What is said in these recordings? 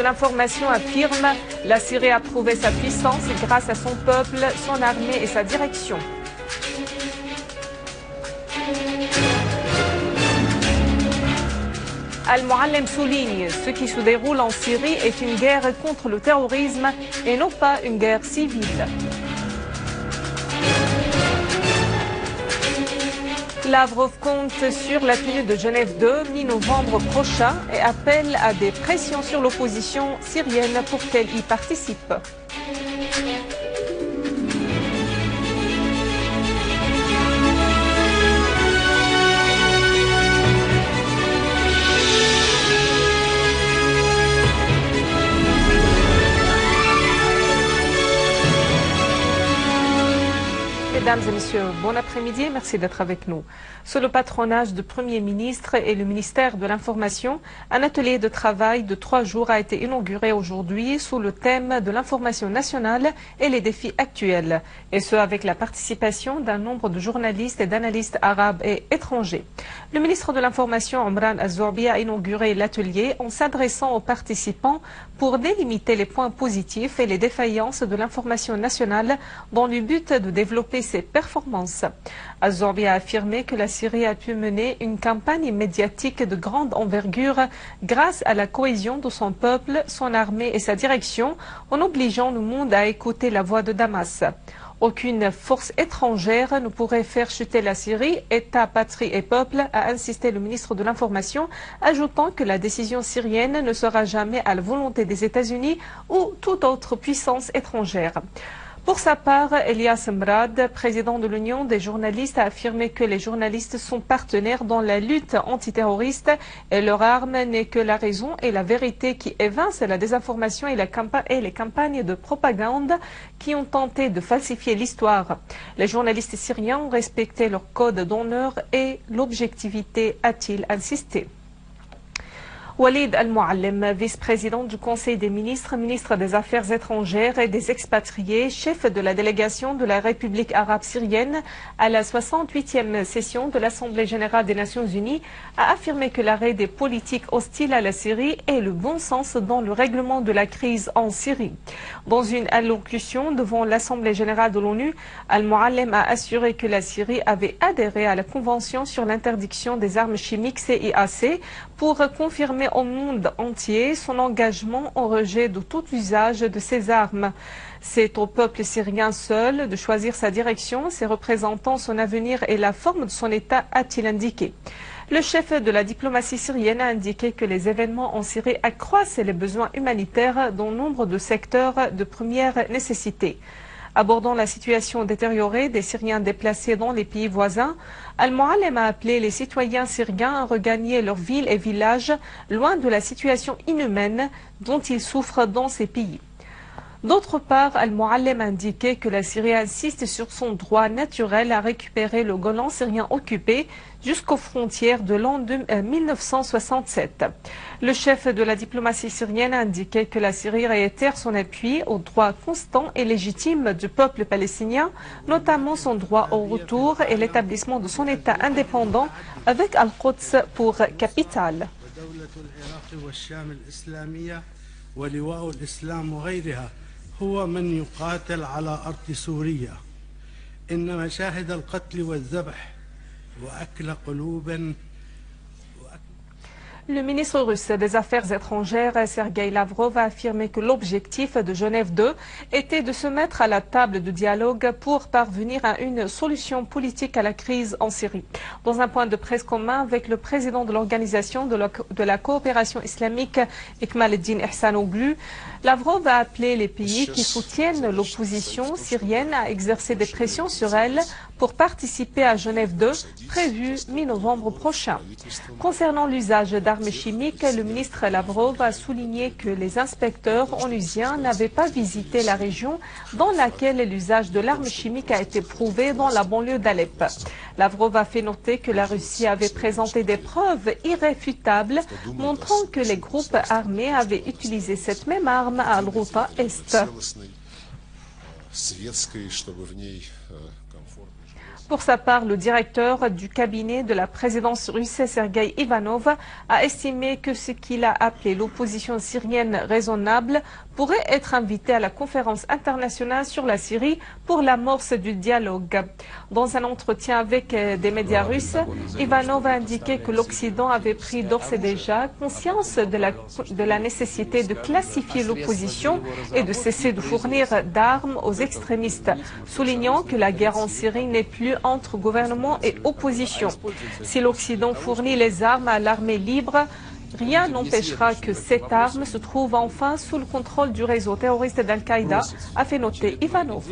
de l'Information affirme « La Syrie a prouvé sa puissance grâce à son peuple, son armée et sa direction ». Al-Muallem souligne « Ce qui se déroule en Syrie est une guerre contre le terrorisme et non pas une guerre civile ». Lavrov compte sur la tenue de Genève 2 mi-novembre prochain et appelle à des pressions sur l'opposition syrienne pour qu'elle y participe. Mesdames et messieurs, bon après-midi et merci d'être avec nous. Sous le patronage du Premier ministre et le ministère de l'Information, un atelier de travail de 3 jours a été inauguré aujourd'hui sous le thème de l'information nationale et les défis actuels, et ce avec la participation d'un nombre de journalistes et d'analystes arabes et étrangers. Le ministre de l'Information, Omran Az-Zourbi, a inauguré l'atelier en s'adressant aux participants pour délimiter les points positifs et les défaillances de l'information nationale dans le but de développer ses performances. Az-Zourbi a affirmé que la Syrie a pu mener une campagne médiatique de grande envergure grâce à la cohésion de son peuple, son armée et sa direction, en obligeant le monde à écouter la voix de Damas. Aucune force étrangère ne pourrait faire chuter la Syrie, État, patrie et peuple, a insisté le ministre de l'Information, ajoutant que la décision syrienne ne sera jamais à la volonté des États-Unis ou toute autre puissance étrangère. Pour sa part, Elias Mrad, président de l'Union des journalistes, a affirmé que les journalistes sont partenaires dans la lutte antiterroriste et leur arme n'est que la raison et la vérité qui évincent la désinformation et les campagnes de propagande qui ont tenté de falsifier l'histoire. Les journalistes syriens ont respecté leur code d'honneur et l'objectivité, a-t-il insisté. Walid Al-Muallem, vice-président du Conseil des ministres, ministre des Affaires étrangères et des expatriés, chef de la délégation de la République arabe syrienne à la 68e session de l'Assemblée générale des Nations unies, a affirmé que l'arrêt des politiques hostiles à la Syrie est le bon sens dans le règlement de la crise en Syrie. Dans une allocution devant l'Assemblée générale de l'ONU, Al-Muallem a assuré que la Syrie avait adhéré à la Convention sur l'interdiction des armes chimiques CIAC pour confirmer au monde entier son engagement en rejet de tout usage de ces armes. C'est au peuple syrien seul de choisir sa direction, ses représentants, son avenir et la forme de son État, a-t-il indiqué. Le chef de la diplomatie syrienne a indiqué que les événements en Syrie accroissent les besoins humanitaires dans nombre de secteurs de première nécessité. Abordant la situation détériorée des Syriens déplacés dans les pays voisins, Al-Muallem a appelé les citoyens syriens à regagner leurs villes et villages loin de la situation inhumaine dont ils souffrent dans ces pays. D'autre part, Al-Muallem a indiqué que la Syrie insiste sur son droit naturel à récupérer le Golan syrien occupé jusqu'aux frontières de l'an 1967. Le chef de la diplomatie syrienne a indiqué que la Syrie réitère son appui au droit constant et légitime du peuple palestinien, notamment son droit au retour et l'établissement de son État indépendant avec Al-Quds pour capitale. هو من يقاتل على أرض سوريا إن مشاهد القتل والذبح وأكل قلوب. Le ministre russe des Affaires étrangères, Sergueï Lavrov, a affirmé que l'objectif de Genève 2 était de se mettre à la table de dialogue pour parvenir à une solution politique à la crise en Syrie. Dans un point de presse commun avec le président de l'Organisation de la coopération islamique, Ekmal Eddin Ihsanoglu, Lavrov a appelé les pays qui soutiennent l'opposition syrienne à exercer des pressions sur elle pour participer à Genève 2, prévue mi-novembre prochain. Concernant l'usage d'armes chimiques, le ministre Lavrov a souligné que les inspecteurs onusiens n'avaient pas visité la région dans laquelle l'usage de l'arme chimique a été prouvé dans la banlieue d'Alep. Lavrov a fait noter que la Russie avait présenté des preuves irréfutables montrant que les groupes armés avaient utilisé cette même arme à Al-Ghouta Est. Pour sa part, le directeur du cabinet de la présidence russe, Sergueï Ivanov, a estimé que ce qu'il a appelé l'opposition syrienne raisonnable pourrait être invité à la conférence internationale sur la Syrie pour l'amorce du dialogue. Dans un entretien avec des médias russes, Ivanov a indiqué que l'Occident avait pris d'ores et déjà conscience de la nécessité de classifier l'opposition et de cesser de fournir d'armes aux extrémistes, soulignant que la guerre en Syrie n'est plus entre gouvernement et opposition. Si l'Occident fournit les armes à l'armée libre, rien n'empêchera que cette arme se trouve enfin sous le contrôle du réseau terroriste d'Al-Qaïda, a fait noter Ivanov.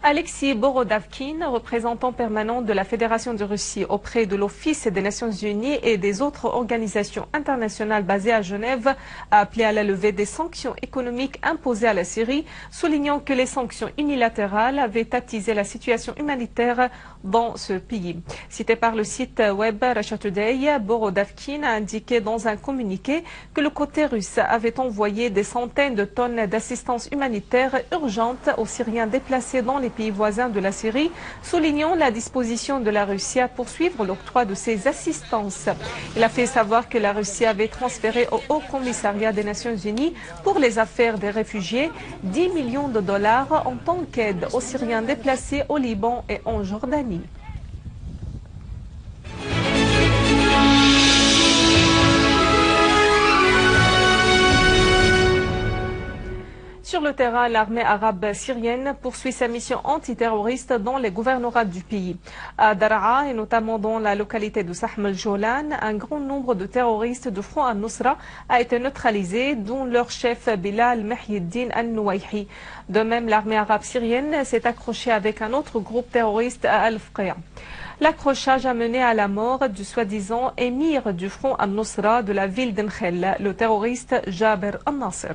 Alexis Borodavkin, représentant permanent de la Fédération de Russie auprès de l'Office des Nations Unies et des autres organisations internationales basées à Genève, a appelé à la levée des sanctions économiques imposées à la Syrie, soulignant que les sanctions unilatérales avaient attisé la situation humanitaire dans ce pays. Cité par le site web Russia Today, Borodavkin a indiqué dans un communiqué que le côté russe avait envoyé des centaines de tonnes d'assistance humanitaire urgente aux Syriens déplacés dans les pays voisins de la Syrie, soulignant la disposition de la Russie à poursuivre l'octroi de ces assistances. Il a fait savoir que la Russie avait transféré au Haut Commissariat des Nations Unies pour les affaires des réfugiés 10 millions de dollars en tant qu'aide aux Syriens déplacés au Liban et en Jordanie. Sur le terrain, l'armée arabe syrienne poursuit sa mission antiterroriste dans les gouvernorats du pays. À Daraa et notamment dans la localité de Sahm al-Jolan, un grand nombre de terroristes de Front al-Nusra a été neutralisé, dont leur chef Bilal Mahyiddin al-Nouayhi. De même, l'armée arabe syrienne s'est accrochée avec un autre groupe terroriste à Al-Fqiya. L'accrochage a mené à la mort du soi-disant émir du Front al-Nusra de la ville d'Enkhel, le terroriste Jaber al-Nasser.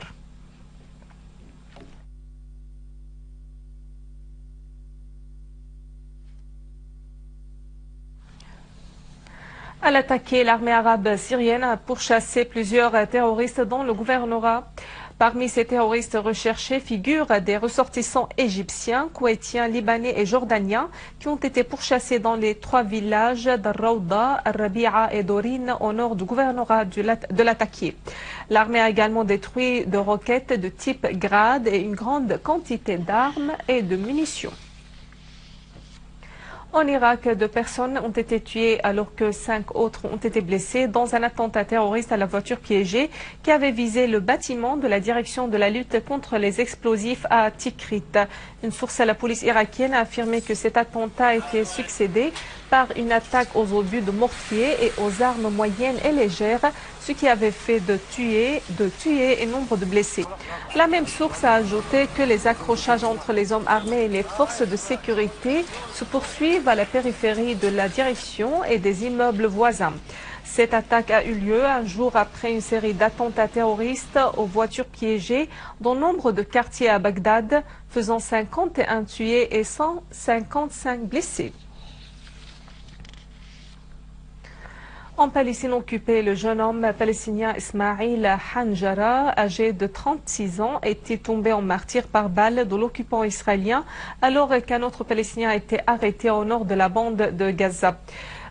À l'attaquer, l'armée arabe syrienne a pourchassé plusieurs terroristes dans le gouvernorat. Parmi ces terroristes recherchés figurent des ressortissants égyptiens, koweïtiens, libanais et jordaniens qui ont été pourchassés dans les 3 villages d'Al-Rawda, Al-Rabi'a et Dorin au nord du gouvernorat de l'attaqué. L'armée a également détruit de roquettes de type Grad et une grande quantité d'armes et de munitions. En Irak, 2 personnes ont été tuées alors que 5 autres ont été blessées dans un attentat terroriste à la voiture piégée qui avait visé le bâtiment de la direction de la lutte contre les explosifs à Tikrit. Une source à la police irakienne a affirmé que cet attentat a été succédé par une attaque aux obus de mortier et aux armes moyennes et légères, ce qui avait fait de tuer et nombre de blessés. La même source a ajouté que les accrochages entre les hommes armés et les forces de sécurité se poursuivent à la périphérie de la direction et des immeubles voisins. Cette attaque a eu lieu un jour après une série d'attentats terroristes aux voitures piégées dans nombre de quartiers à Bagdad, faisant 51 tués et 155 blessés. En Palestine occupée, le jeune homme palestinien Ismail Hanjara, âgé de 36 ans, était tombé en martyr par balle de l'occupant israélien alors qu'un autre Palestinien a été arrêté au nord de la bande de Gaza.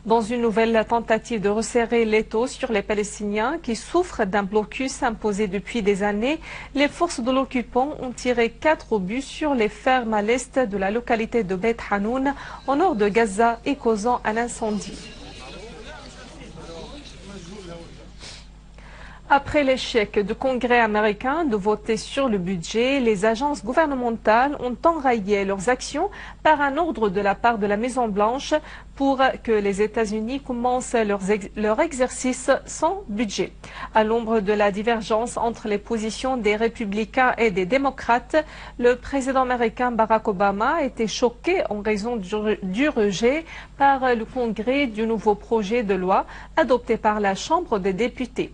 Dans une nouvelle tentative de resserrer l'étau sur les Palestiniens qui souffrent d'un blocus imposé depuis des années, les forces de l'occupant ont tiré 4 obus sur les fermes à l'est de la localité de Beit Hanoun, au nord de Gaza, et causant un incendie. Après l'échec du Congrès américain de voter sur le budget, les agences gouvernementales ont enrayé leurs actions par un ordre de la part de la Maison-Blanche pour que les États-Unis commencent leur exercice sans budget. À l'ombre de la divergence entre les positions des républicains et des démocrates, le président américain Barack Obama a été choqué en raison du rejet par le Congrès du nouveau projet de loi adopté par la Chambre des députés.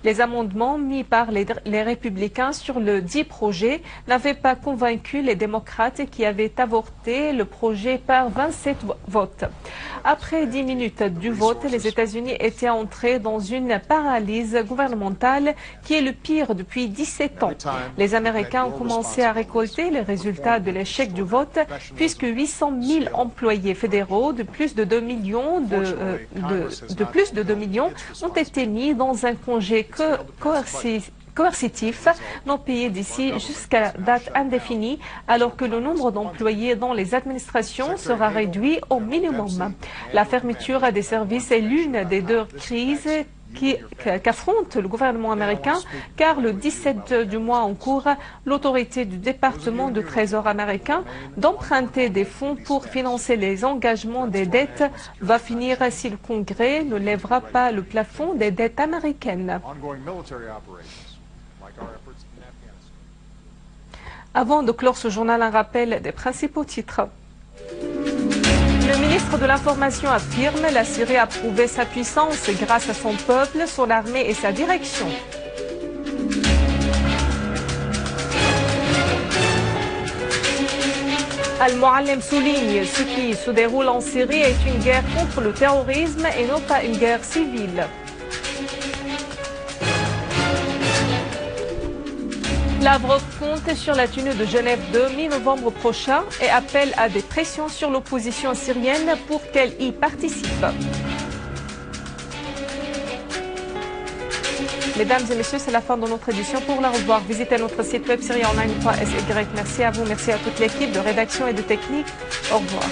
Les amendements mis par les républicains sur le dit projet n'avaient pas convaincu les démocrates qui avaient avorté le projet par 27 votes. Après 10 minutes du vote, les États-Unis étaient entrés dans une paralysie gouvernementale qui est le pire depuis 17 ans. Les Américains ont commencé à récolter les résultats de l'échec du vote puisque 800 000 employés fédéraux de plus de 2 millions ont été mis dans un congé coercitif non payé d'ici jusqu'à date indéfinie, alors que le nombre d'employés dans les administrations sera réduit au minimum. La fermeture des services est l'une des deux crises qu'affronte le gouvernement américain, car le 17 du mois en cours, l'autorité du département du Trésor américain d'emprunter des fonds pour financer les engagements des dettes va finir si le Congrès ne lèvera pas le plafond des dettes américaines. Avant de clore ce journal, un rappel des principaux titres. Le ministre de l'Information affirme que la Syrie a prouvé sa puissance grâce à son peuple, son armée et sa direction. Al-Muallim souligne ce qui se déroule en Syrie est une guerre contre le terrorisme et non pas une guerre civile. Lavrov compte sur la tenue de Genève 2 mi-novembre prochain et appelle à des pressions sur l'opposition syrienne pour qu'elle y participe. Mesdames et messieurs, c'est la fin de notre édition. Pour la revoir, visitez notre site web syriaonline.sy. Merci à vous, merci à toute l'équipe de rédaction et de technique. Au revoir.